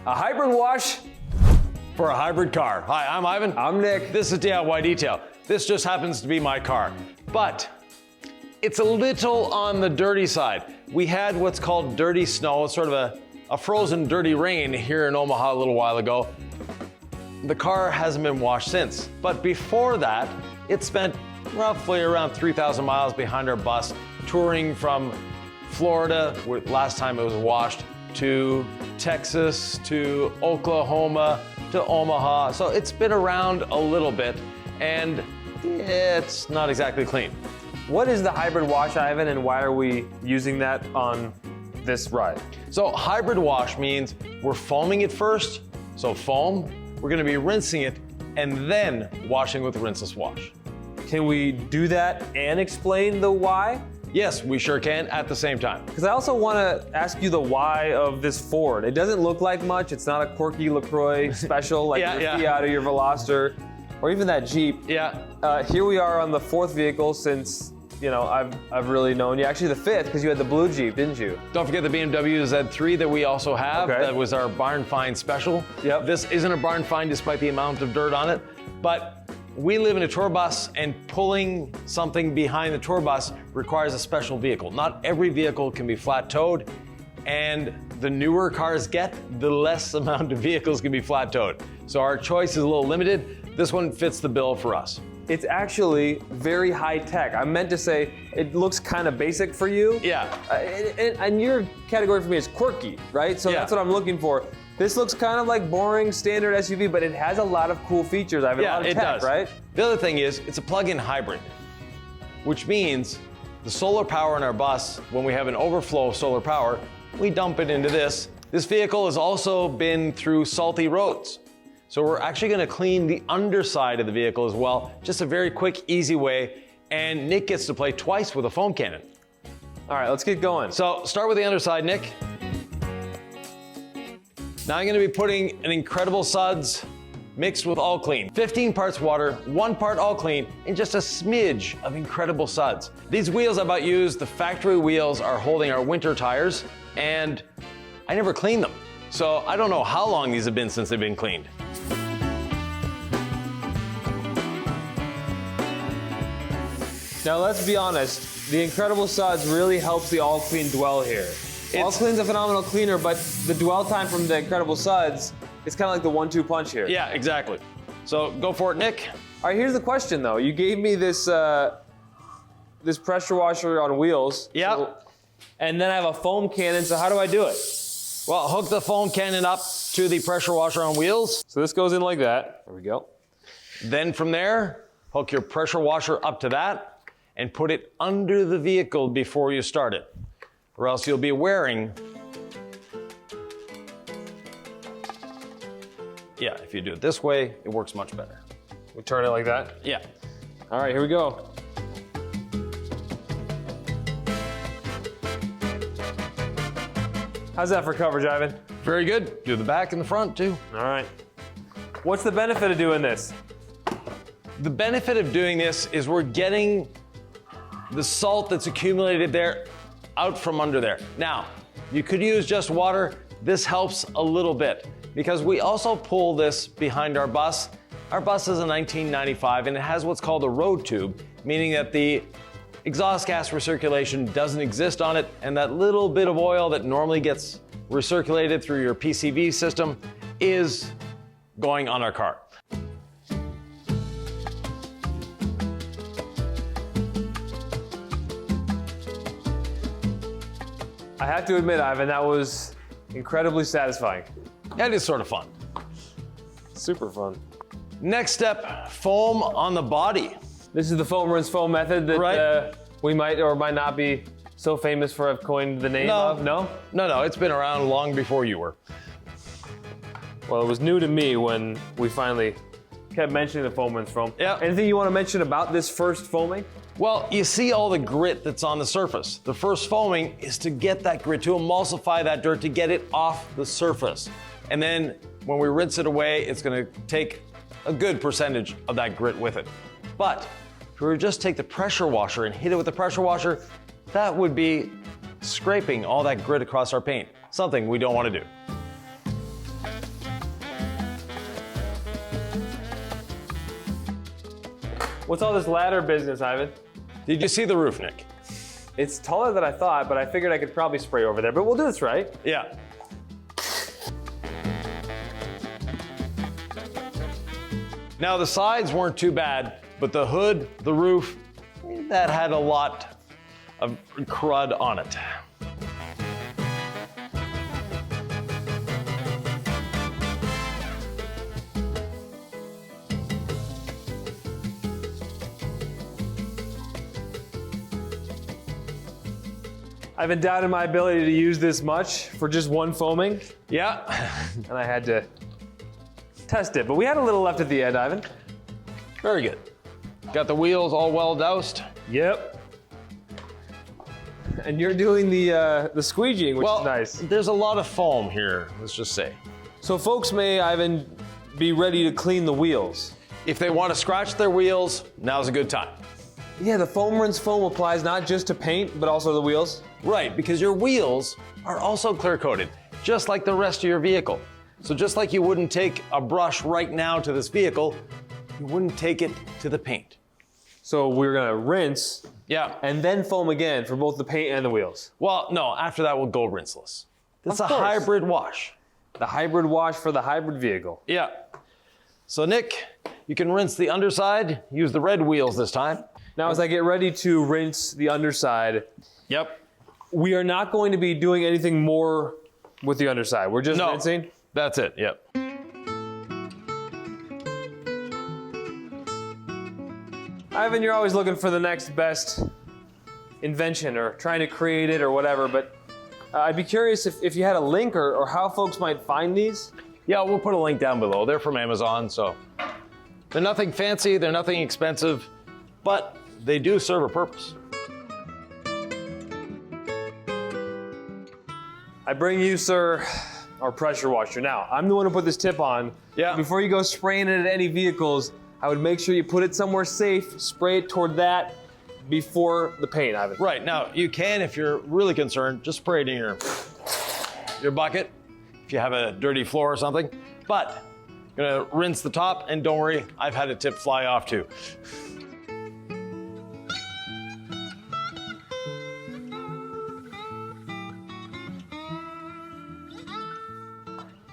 A hybrid wash for a hybrid car. Hi, I'm Ivan. I'm Nick. This is DIY Detail. This just happens to be my car, but it's a little on the dirty side. We had what's called dirty snow. It's sort of a frozen dirty rain here in Omaha a little while ago. The car hasn't been washed since, but before that, it spent roughly around 3,000 miles behind our bus, touring from Florida, where last time it was washed, to Texas, to Oklahoma, to Omaha. So it's been around a little bit, and it's not exactly clean. What is the hybrid wash, Ivan, and why are we using that on this ride? So hybrid wash means we're foaming it first. So foam, we're gonna be rinsing it and then washing with Rinseless Wash. Can we do that and explain the why? Yes, we sure can at the same time. Because I also want to ask you the why of this Ford. It doesn't look like much. It's not a quirky LaCroix special like your Fiat or your Veloster or even that Jeep. Yeah. Here we are on the fourth vehicle since, you know, I've really known you. Actually the fifth, because you had the blue Jeep, didn't you? Don't forget the BMW Z3 that we also have. Okay. That was our barn find special. Yep. This isn't a barn find despite the amount of dirt on it, but we live in a tour bus, and pulling something behind the tour bus requires a special vehicle. Not every vehicle can be flat towed, and the newer cars get, the less amount of vehicles can be flat towed. So our choice is a little limited. This one fits the bill for us. It's actually very high tech. I meant to say it looks kind of basic for you. Yeah. And your category for me is quirky, right? So that's what I'm looking for. This looks kind of like boring standard SUV, but it has a lot of cool features. I have a lot of tech, right? The other thing is, it's a plug-in hybrid, which means the solar power in our bus, when we have an overflow of solar power, we dump it into this. This vehicle has also been through salty roads. So we're actually gonna clean the underside of the vehicle as well. Just a very quick, easy way. And Nick gets to play twice with a foam cannon. All right, let's get going. So start with the underside, Nick. Now I'm gonna be putting an Incredible Suds mixed with All Clean. 15 parts water, 1 part All Clean, and just a smidge of Incredible Suds. These wheels I bought used, the factory wheels are holding our winter tires, and I never cleaned them. So I don't know how long these have been since they've been cleaned. Now let's be honest, the Incredible Suds really helps the All Clean dwell here. All Clean's a phenomenal cleaner, but the dwell time from the Incredible Suds is kind of like the 1-2 punch here. Yeah, exactly. So go for it, Nick. All right, here's the question though. You gave me this this pressure washer on wheels. Yeah. So, and then I have a foam cannon, so how do I do it? Well, hook the foam cannon up to the pressure washer on wheels. So this goes in like that. There we go. Then from there, hook your pressure washer up to that and put it under the vehicle before you start it, or else you'll be wearing. Yeah, if you do it this way, it works much better. We turn it like that? Yeah. All right, here we go. How's that for coverage, Ivan? Very good. Do the back and the front too. All right. What's the benefit of doing this? The benefit of doing this is we're getting the salt that's accumulated there out from under there. Now, you could use just water. This helps a little bit because we also pull this behind our bus. Our bus is a 1995 and it has what's called a road tube, meaning that the exhaust gas recirculation doesn't exist on it, and that little bit of oil that normally gets recirculated through your PCV system is going on our car. I have to admit, Ivan, that was incredibly satisfying. That is sort of fun. Super fun. Next step, foam on the body. This is the foam rinse foam method that we might or might not be so famous for have coined the name of. No? No, it's been around long before you were. Well, it was new to me when we finally kept mentioning the foam rinse foam. Yeah. Anything you want to mention about this first foaming? Well, you see all the grit that's on the surface. The first foaming is to get that grit, to emulsify that dirt, to get it off the surface. And then when we rinse it away, it's gonna take a good percentage of that grit with it. But if we were to just take the pressure washer and hit it with the pressure washer, that would be scraping all that grit across our paint, something we don't want to do. What's all this ladder business, Yvan? Did you see the roof, Nick? It's taller than I thought, but I figured I could probably spray over there. But we'll do this right. Yeah. Now the sides weren't too bad, but the hood, the roof, that had a lot of crud on it. I've been doubting my ability to use this much for just one foaming, Yeah. and I had to test it. But we had a little left at the end, Yvan. Very good. Got the wheels all well doused. Yep. And you're doing the squeegeeing, which is nice. There's a lot of foam here, let's just say. So folks may, Yvan, be ready to clean the wheels. If they want to scratch their wheels, now's a good time. Yeah, the Foam Rinse foam applies not just to paint, but also the wheels. Right, because your wheels are also clear coated, just like the rest of your vehicle. So just like you wouldn't take a brush right now to this vehicle, you wouldn't take it to the paint. So we're gonna rinse Yeah. and then foam again for both the paint and the wheels. Well, no, after that we'll go rinseless. It's a Of course. hybrid wash. The hybrid wash for the hybrid vehicle. Yeah. So Nick, you can rinse the underside, use the red wheels this time. Now, as I get ready to rinse the underside, Yep. we are not going to be doing anything more with the underside. We're just rinsing. That's it, yep. Yvan, you're always looking for the next best invention or trying to create it or whatever, but I'd be curious if you had a link or how folks might find these. Yeah, we'll put a link down below. They're from Amazon, so they're nothing fancy, they're nothing expensive, but they do serve a purpose. I bring you, sir, our pressure washer. Now, I'm the one who put this tip on. Yeah. Before you go spraying it at any vehicles, I would make sure you put it somewhere safe, spray it toward that before the paint, Yvan. Right, now you can, if you're really concerned, just spray it in your bucket, if you have a dirty floor or something. But I'm gonna rinse the top, and don't worry, I've had a tip fly off too.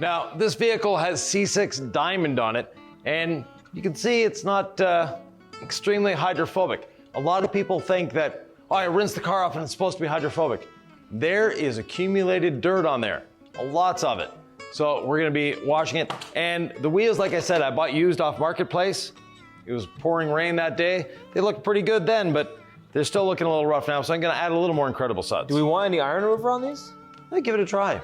Now, this vehicle has C6 Diamond on it, and you can see it's not extremely hydrophobic. A lot of people think that, oh, I rinsed the car off and it's supposed to be hydrophobic. There is accumulated dirt on there, lots of it. So we're gonna be washing it. And the wheels, like I said, I bought used off Marketplace. It was pouring rain that day. They looked pretty good then, but they're still looking a little rough now, so I'm gonna add a little more Incredible Suds. Do we want any iron remover on these? I'll give it a try.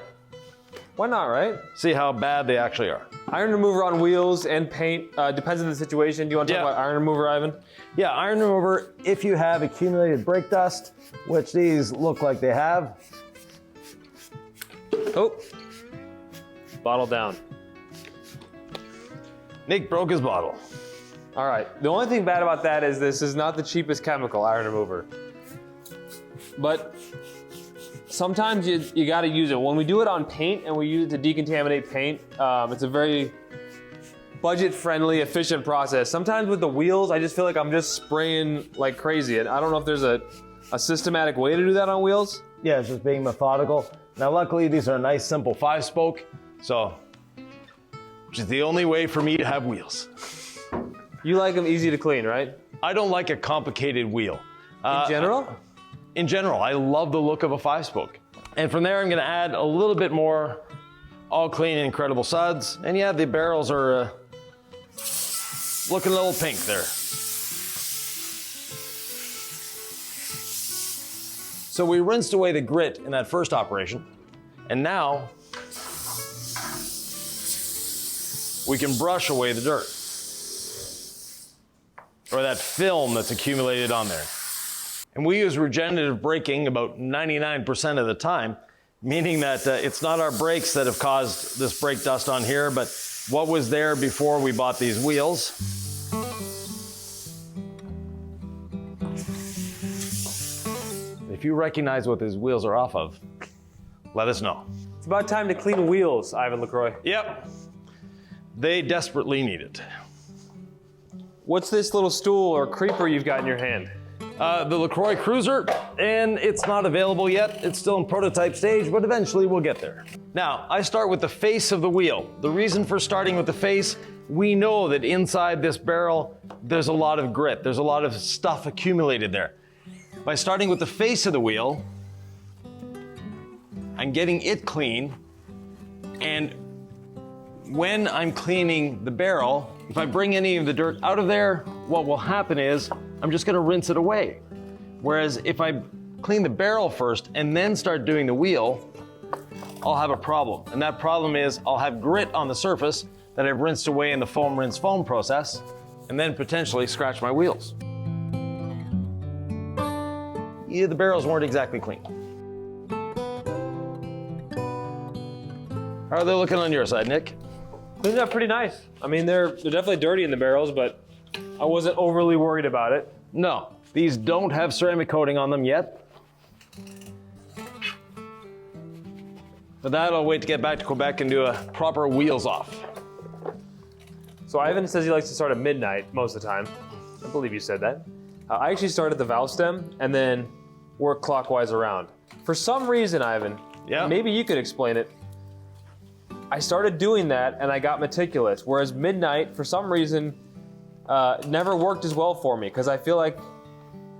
Why not, right? See how bad they actually are. Iron remover on wheels and paint, depends on the situation. Do you want to talk about iron remover, Yvan? Yeah, iron remover, if you have accumulated brake dust, which these look like they have. Oh, bottle down. Nick broke his bottle. All right, the only thing bad about that is this is not the cheapest chemical, iron remover. But sometimes you gotta use it. When we do it on paint and we use it to decontaminate paint, it's a very budget-friendly, efficient process. Sometimes with the wheels, I just feel like I'm just spraying like crazy. And I don't know if there's a systematic way to do that on wheels. Yeah, it's just being methodical. Now, luckily, these are a nice, simple 5-spoke, so, which is the only way for me to have wheels. You like them easy to clean, right? I don't like a complicated wheel. In general? In general, I love the look of a 5-spoke. And from there, I'm gonna add a little bit more all clean Incredible Suds. And yeah, the barrels are looking a little pink there. So we rinsed away the grit in that first operation. And now we can brush away the dirt, or that film that's accumulated on there. And we use regenerative braking about 99% of the time, meaning that it's not our brakes that have caused this brake dust on here, but what was there before we bought these wheels. If you recognize what these wheels are off of, let us know. It's about time to clean wheels, Yvan LaCroix. Yep, they desperately need it. What's this little stool or creeper you've got in your hand? The LaCroix Cruiser, and it's not available yet. It's still in prototype stage, but eventually we'll get there. Now, I start with the face of the wheel. The reason for starting with the face, we know that inside this barrel, there's a lot of grit. There's a lot of stuff accumulated there. By starting with the face of the wheel, I'm getting it clean, and when I'm cleaning the barrel, if I bring any of the dirt out of there, what will happen is I'm just gonna rinse it away. Whereas if I clean the barrel first and then start doing the wheel, I'll have a problem. And that problem is I'll have grit on the surface that I've rinsed away in the foam rinse foam process, and then potentially scratch my wheels. Yeah, the barrels weren't exactly clean. How are they looking on your side, Nick? Cleaned up pretty nice. I mean, they're definitely dirty in the barrels, but I wasn't overly worried about it. No, these don't have ceramic coating on them yet. For that, I'll wait to get back to Quebec and do a proper wheels off. So Yvan says he likes to start at midnight most of the time. I believe you said that. I actually start at the valve stem and then work clockwise around. For some reason, Yvan, maybe you could explain it, I started doing that and I got meticulous, whereas midnight, for some reason, never worked as well for me, because I feel like,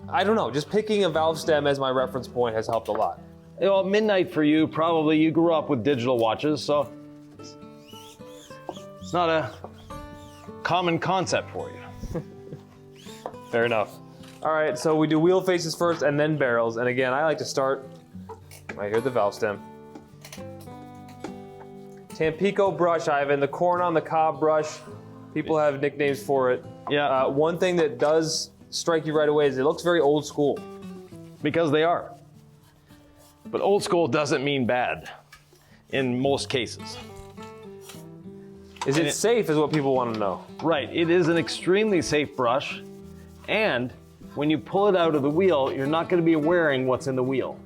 I don't know, just picking a valve stem as my reference point has helped a lot. Well, midnight for you, probably you grew up with digital watches, so it's not a common concept for you. Fair enough. All right, so we do wheel faces first and then barrels, and again, I like to start right here at the valve stem. Tampico brush, Yvan, the corn on the cob brush. People have nicknames for it. Yeah. One thing that does strike you right away is it looks very old school. Because they are. But old school doesn't mean bad in most cases. Is it safe is what people want to know. Right, it is an extremely safe brush, and when you pull it out of the wheel, you're not going to be wearing what's in the wheel.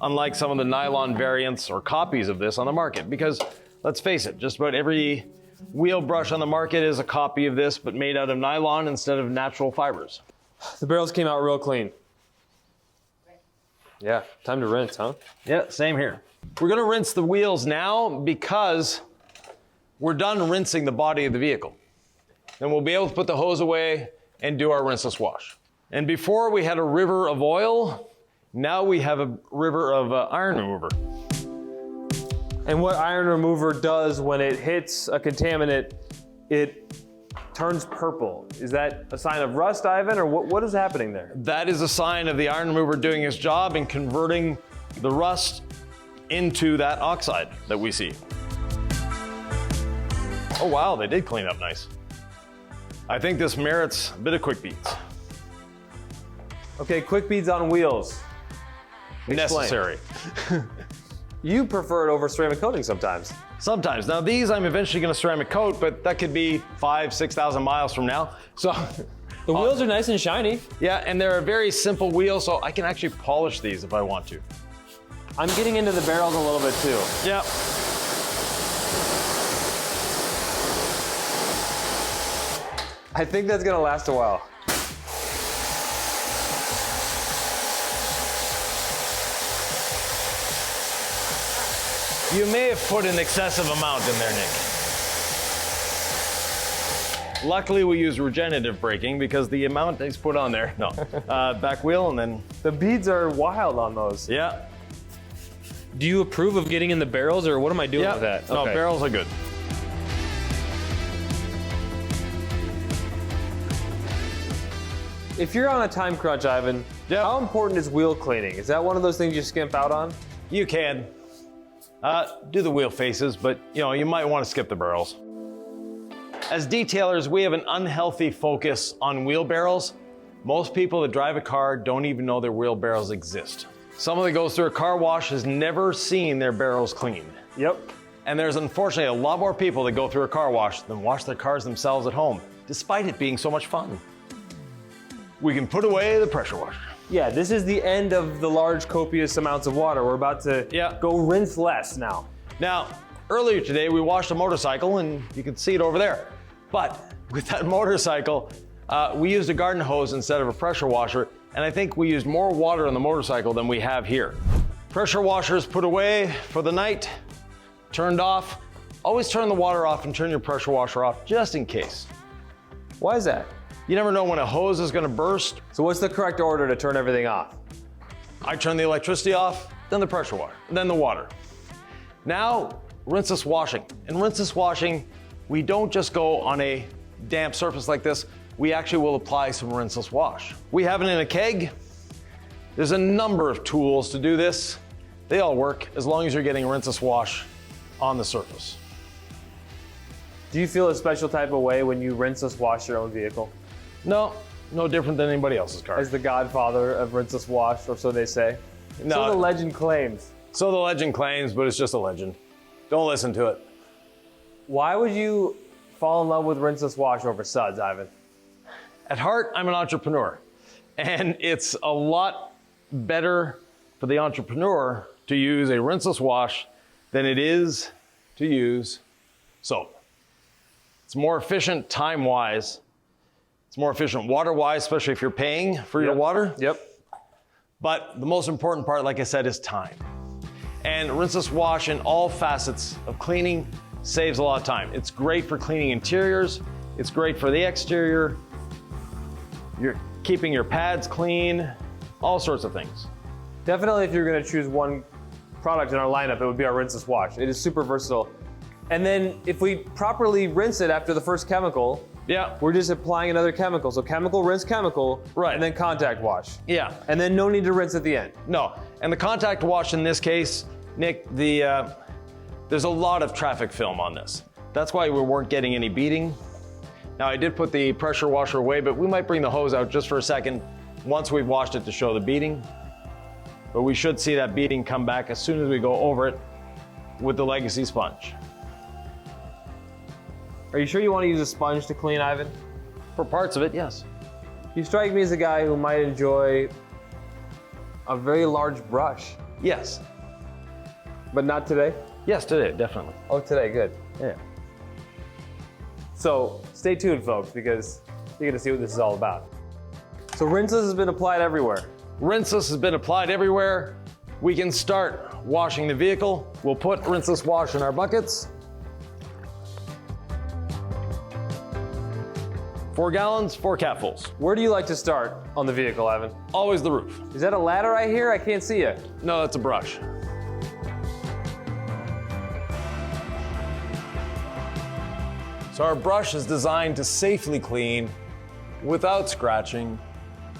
Unlike some of the nylon variants or copies of this on the market, because let's face it, just about every wheel brush on the market is a copy of this, but made out of nylon instead of natural fibers. The barrels came out real clean. Yeah, time to rinse, huh? Yeah, same here. We're gonna rinse the wheels now because we're done rinsing the body of the vehicle. Then we'll be able to put the hose away and do our rinseless wash. And before we had a river of oil, now we have a river of iron remover. And what iron remover does when it hits a contaminant, it turns purple. Is that a sign of rust, Yvan, or what is happening there? That is a sign of the iron remover doing its job and converting the rust into that oxide that we see. Oh wow, they did clean up nice. I think this merits a bit of quick beads. Okay, quick beads on wheels. Necessary. You prefer it over ceramic coating sometimes. Sometimes. Now these I'm eventually going to ceramic coat, but that could be 5,000–6,000 miles from now. So the wheels are nice and shiny. Yeah, and they're a very simple wheel, so I can actually polish these if I want to. I'm getting into the barrels a little bit too. Yeah. I think that's going to last a while. You may have put an excessive amount in there, Nick. Luckily, we use regenerative braking because the amount is put on there. No, back wheel and then. The beads are wild on those. Yeah. Do you approve of getting in the barrels, or what am I doing with that? No, barrels are good. If you're on a time crunch, Yvan, how important is wheel cleaning? Is that one of those things you skimp out on? You can. Do the wheel faces, but you might want to skip the barrels. As detailers, we have an unhealthy focus on wheel barrels. Most people that drive a car don't even know their wheel barrels exist. Someone that goes through a car wash has never seen their barrels cleaned. Yep. And there's unfortunately a lot more people that go through a car wash than wash their cars themselves at home, despite it being so much fun. We can put away the pressure washer. Yeah, this is the end of the large copious amounts of water. We're about to go rinse less now. Now, earlier today we washed a motorcycle and you can see it over there. But with that motorcycle, We used a garden hose instead of a pressure washer, and I think we used more water on the motorcycle than we have here. Pressure washers put away for the night, turned off. Always turn the water off and turn your pressure washer off just in case. Why is that? You never know when a hose is gonna burst. So what's the correct order to turn everything off? I turn the electricity off, then the pressure washer, then the water. Now, rinseless washing. In rinseless washing, we don't just go on a damp surface like this, we actually will apply some rinseless wash. We have it in a keg. There's a number of tools to do this. They all work as long as you're getting rinseless wash on the surface. Do you feel a special type of way when you rinseless wash your own vehicle? No, no different than anybody else's car. As the godfather of rinseless wash, or so they say. No. So the legend claims. So the legend claims, but it's just a legend. Don't listen to it. Why would you fall in love with rinseless wash over suds, Yvan? At heart, I'm an entrepreneur, and it's a lot better for the entrepreneur to use a rinseless wash than it is to use soap. It's more efficient time-wise. It's more efficient water-wise, especially if you're paying for your water. Yep. But the most important part, like I said, is time. And rinseless wash in all facets of cleaning saves a lot of time. It's great for cleaning interiors. It's great for the exterior. You're keeping your pads clean, all sorts of things. Definitely if you're gonna choose one product in our lineup, it would be our rinseless wash. It is super versatile. And then if we properly rinse it after the first chemical, Yeah. we're just applying another chemical. So chemical, rinse chemical, Right. and then contact wash. Yeah. And then no need to rinse at the end. No. And the contact wash in this case, Nick, there's a lot of traffic film on this. That's why we weren't getting any beading. Now I did put the pressure washer away, but we might bring the hose out just for a second once we've washed it to show the beading. But we should see that beading come back as soon as we go over it with the Legacy sponge. Are you sure you want to use a sponge to clean, Yvan? For parts of it, yes. You strike me as a guy who might enjoy a very large brush, Yes. but not today. Yes, today, definitely. Oh, today, good. Yeah. So stay tuned, folks, because you're gonna see what this is all about. So rinseless has been applied everywhere. Rinseless has been applied everywhere. We can start washing the vehicle. We'll put rinseless wash in our buckets. 4 gallons, 4 capfuls. Where do you like to start on the vehicle, Yvan? Always the roof. Is that a ladder I hear? I can't see you. No, that's a brush. So our brush is designed to safely clean without scratching,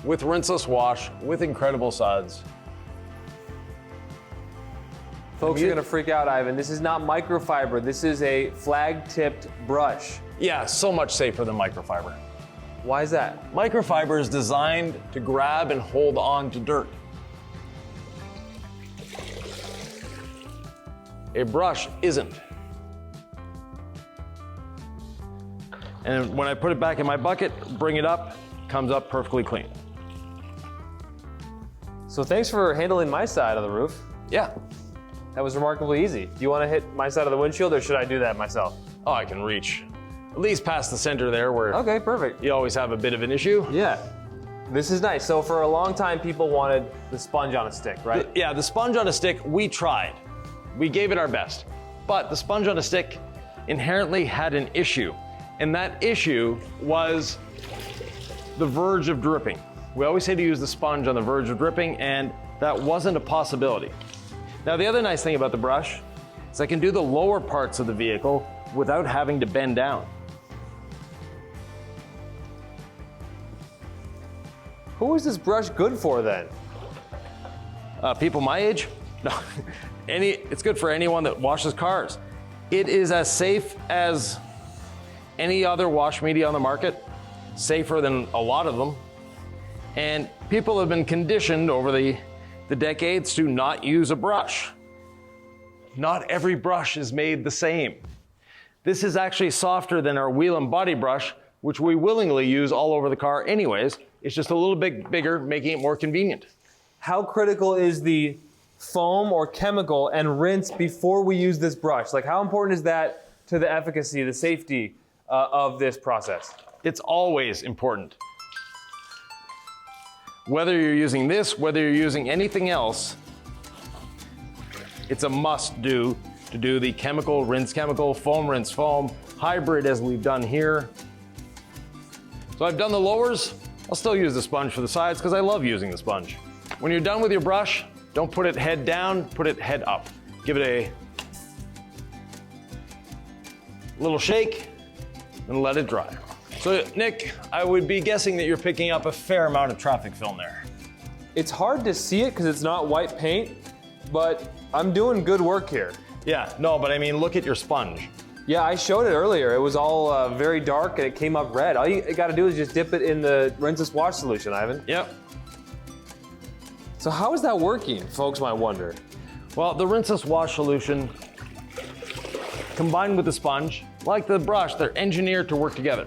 with rinseless wash, with Incredible Suds. Folks are gonna freak out, Yvan. This is not microfiber. This is a flag-tipped brush. Yeah, so much safer than microfiber. Why is that? Microfiber is designed to grab and hold on to dirt. A brush isn't. And when I put it back in my bucket, bring it up, comes up perfectly clean. So thanks for handling my side of the roof. Yeah. That was remarkably easy. Do you want to hit my side of the windshield, or should I do that myself? Oh, I can reach at least past the center there where Okay, perfect. you always have a bit of an issue. Yeah. This is nice. So for a long time, people wanted the sponge on a stick, right? Yeah, the sponge on a stick, we tried. We gave it our best. But the sponge on a stick inherently had an issue. And that issue was the verge of dripping. We always say to use the sponge on the verge of dripping, and that wasn't a possibility. Now, the other nice thing about the brush is I can do the lower parts of the vehicle without having to bend down. Who is this brush good for then? People my age? No, it's good for anyone that washes cars. It is as safe as any other wash media on the market, safer than a lot of them. And people have been conditioned over the decades to not use a brush. Not every brush is made the same. This is actually softer than our wheel and body brush, which we willingly use all over the car anyways. It's just a little bit bigger, making it more convenient. How critical is the foam or chemical and rinse before we use this brush? Like, how important is that to the efficacy, the safety of this process? It's always important. Whether you're using this, whether you're using anything else, it's a must do to do the chemical, rinse chemical, foam, rinse foam, hybrid as we've done here. So I've done the lowers. I'll still use the sponge for the sides because I love using the sponge. When you're done with your brush, don't put it head down, put it head up. Give it a little shake and let it dry. So Nick, I would be guessing that you're picking up a fair amount of traffic film there. It's hard to see it because it's not white paint, but I'm doing good work here. Yeah, no, but I mean, look at your sponge. Yeah, I showed it earlier. It was all very dark and it came up red. All you gotta do is just dip it in the Rinseless Wash solution, Yvan. Yep. So how is that working, folks might wonder? Well, the Rinseless Wash solution combined with the sponge, like the brush, they're engineered to work together.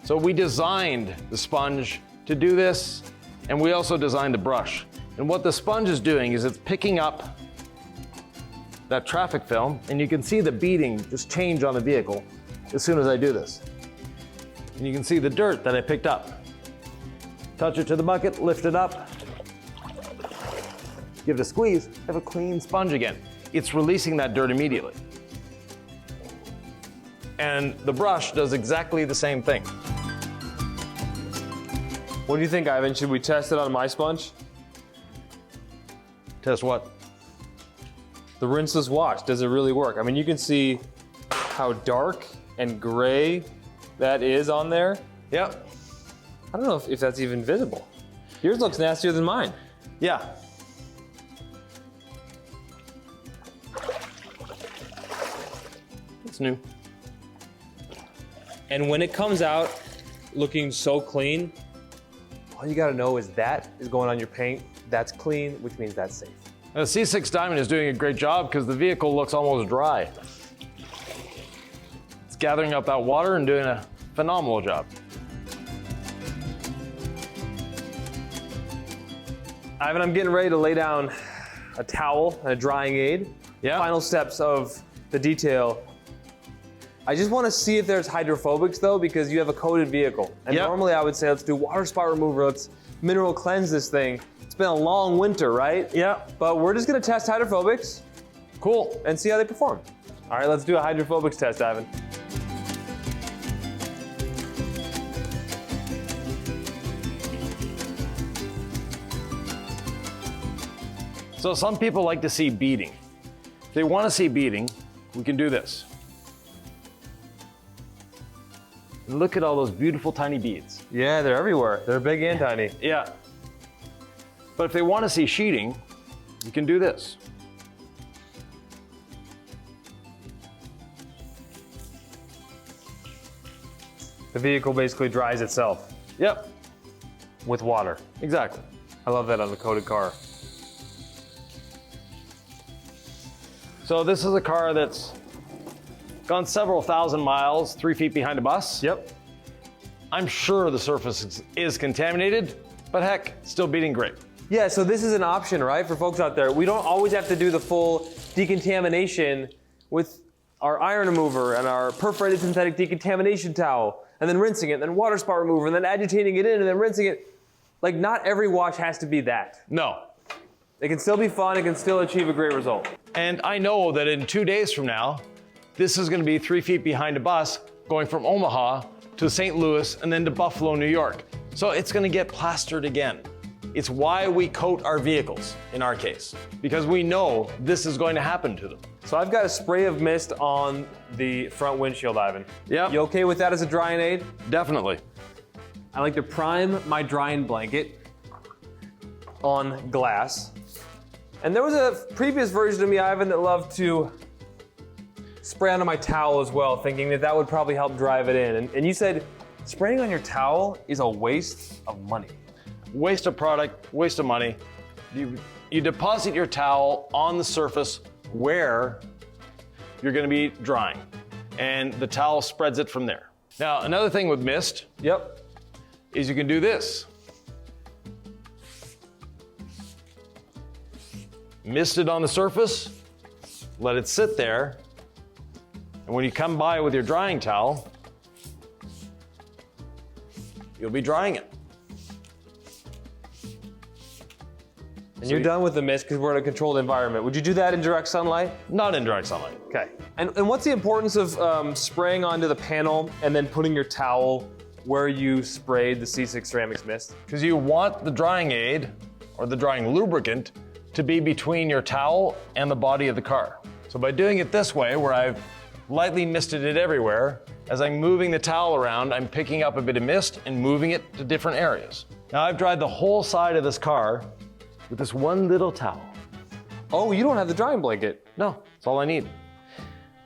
So we designed the sponge to do this, and we also designed the brush. And what the sponge is doing is it's picking up that traffic film, and you can see the beading just change on the vehicle as soon as I do this. And you can see the dirt that I picked up. Touch it to the bucket, lift it up, give it a squeeze, have a clean sponge again. It's releasing that dirt immediately. And the brush does exactly the same thing. What do you think, Yvan? Should we test it on my sponge? Test what? The Rinseless Wash, does it really work? I mean, you can see how dark and gray that is on there. Yep. I don't know if that's even visible. Yours looks nastier than mine. Yeah. It's new. And when it comes out looking so clean, all you gotta know is that is going on your paint. That's clean, which means that's safe. The C6 Diamond is doing a great job because the vehicle looks almost dry. It's gathering up that water and doing a phenomenal job. Yvan, I'm getting ready to lay down a towel and a drying aid. Yeah. Final steps of the detail. I just want to see if there's hydrophobics though, because you have a coated vehicle. And Yep. normally I would say, let's do water spot remover, let's mineral cleanse this thing. It's been a long winter, right? Yeah. But we're just gonna test hydrophobics. Cool. And see how they perform. All right, let's do a hydrophobics test, Yvan. So some people like to see beading. If they want to see beading, we can do this. And look at all those beautiful tiny beads. Yeah, they're everywhere. They're big and tiny. Yeah. But if they want to see sheeting, you can do this. The vehicle basically dries itself Yep, with water. exactly. I love that on a coated car. So this is a car that's gone several thousand miles, 3 feet behind a bus. Yep. I'm sure the surface is contaminated, but heck, still beating great. Yeah, so this is an option, right, for folks out there. We don't always have to do the full decontamination with our iron remover and our perforated synthetic decontamination towel, and then rinsing it, and then water spot remover, and then agitating it in, and then rinsing it. Like, not every wash has to be that. No. It can still be fun, it can still achieve a great result. And I know that in 2 days from now, this is going to be 3 feet behind a bus going from Omaha to St. Louis and then to Buffalo, New York. So it's going to get plastered again. It's why we coat our vehicles in our case, because we know this is going to happen to them. So I've got a spray of mist on the front windshield, Yvan. Yep. You okay with that as a drying aid? Definitely. I like to prime my drying blanket on glass. And there was a previous version of me, Yvan, that loved to spray onto my towel as well, thinking that that would probably help drive it in. And you said spraying on your towel is a waste of money. Waste of product, waste of money. You deposit your towel on the surface where you're going to be drying, and the towel spreads it from there. Now, another thing with mist Yep. is you can do this. Mist it on the surface, let it sit there, and when you come by with your drying towel, you'll be drying it. And you're done with the mist because we're in a controlled environment. Would you do that in direct sunlight? Not in direct sunlight. Okay. And what's the importance of spraying onto the panel and then putting your towel where you sprayed the C6 Ceramics mist? Because you want the drying aid or the drying lubricant to be between your towel and the body of the car. So by doing it this way, where I've lightly misted it everywhere, as I'm moving the towel around, I'm picking up a bit of mist and moving it to different areas. Now I've dried the whole side of this car with this one little towel. Oh, you don't have the drying blanket. No, that's all I need.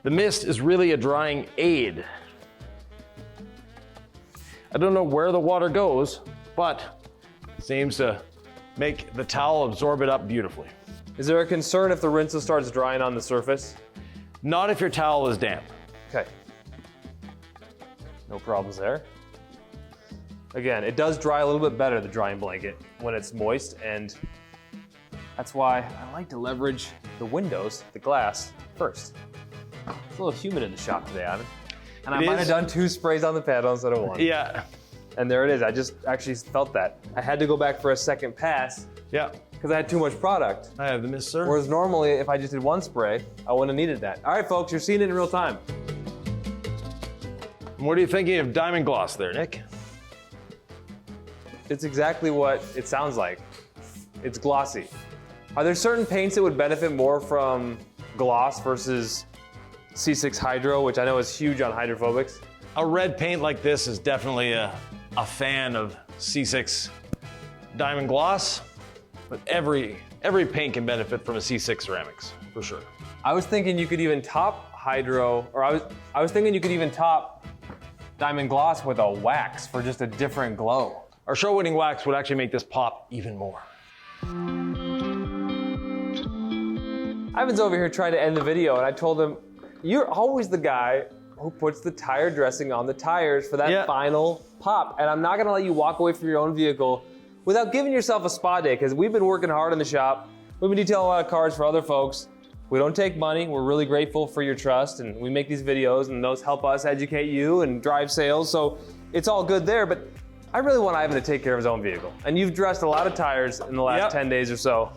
The mist is really a drying aid. I don't know where the water goes, but it seems to make the towel absorb it up beautifully. Is there a concern if the rinse starts drying on the surface? Not if your towel is damp. Okay. No problems there. Again, it does dry a little bit better, the drying blanket, when it's moist, and that's why I like to leverage the windows, the glass, first. It's a little humid in the shop today, Ivan. And I might have done 2 sprays on the panel instead of 1. Yeah. And there it is. I just actually felt that. I had to go back for a second pass. Yeah. Because I had too much product. I have the mist, sir. Whereas normally, if I just did 1 spray, I wouldn't have needed that. All right, folks, you're seeing it in real time. What are you thinking of diamond gloss there, Nick? It's exactly what it sounds like. It's glossy. Are there certain paints that would benefit more from gloss versus C6 Hydro, which I know is huge on hydrophobics? A red paint like this is definitely a fan of C6 diamond gloss, but every paint can benefit from a C6 ceramics, for sure. I was thinking you could even top Hydro, or I was thinking you could even top diamond gloss with a wax for just a different glow. Our show-winning wax would actually make this pop even more. Ivan's over here trying to end the video, and I told him, you're always the guy who puts the tire dressing on the tires for that final pop, and I'm not gonna let you walk away from your own vehicle without giving yourself a spa day, because we've been working hard in the shop. We've been detailing a lot of cars for other folks. We don't take money. We're really grateful for your trust, and we make these videos, and those help us educate you and drive sales, so it's all good there, but I really want Ivan to take care of his own vehicle. And you've dressed a lot of tires in the last 10 days or so.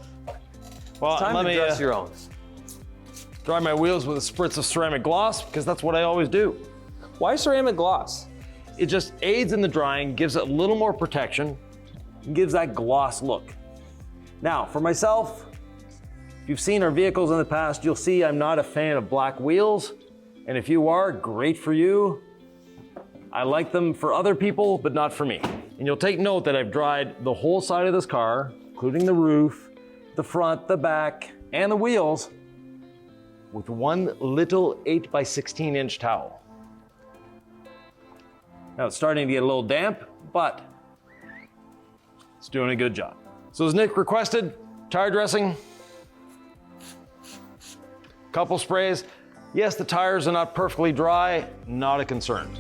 Well, it's time to dress your own. Dry my wheels with a spritz of ceramic gloss, because that's what I always do. Why ceramic gloss? It just aids in the drying, gives it a little more protection, and gives that gloss look. Now, for myself, if you've seen our vehicles in the past, you'll see I'm not a fan of black wheels. And if you are, great for you. I like them for other people, but not for me. And you'll take note that I've dried the whole side of this car, including the roof, the front, the back, and the wheels, with one little 8x16 inch towel. Now it's starting to get a little damp, but it's doing a good job. So as Nick requested, tire dressing, couple sprays. Yes, the tires are not perfectly dry, not a concern.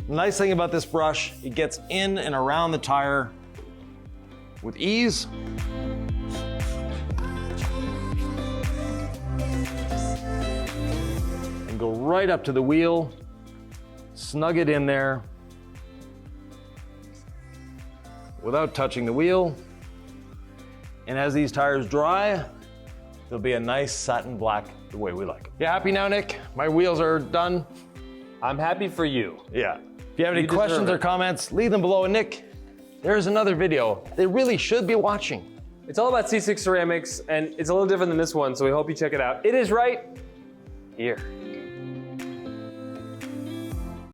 The nice thing about this brush, it gets in and around the tire with ease. And go right up to the wheel, snug it in there without touching the wheel. And as these tires dry, there'll be a nice satin black the way we like them. You happy now, Nick? My wheels are done. I'm happy for you. Yeah. If you have any questions or comments, leave them below. And Nick, there's another video they really should be watching. It's all about C6 ceramics, and it's a little different than this one, so we hope you check it out. It is right here.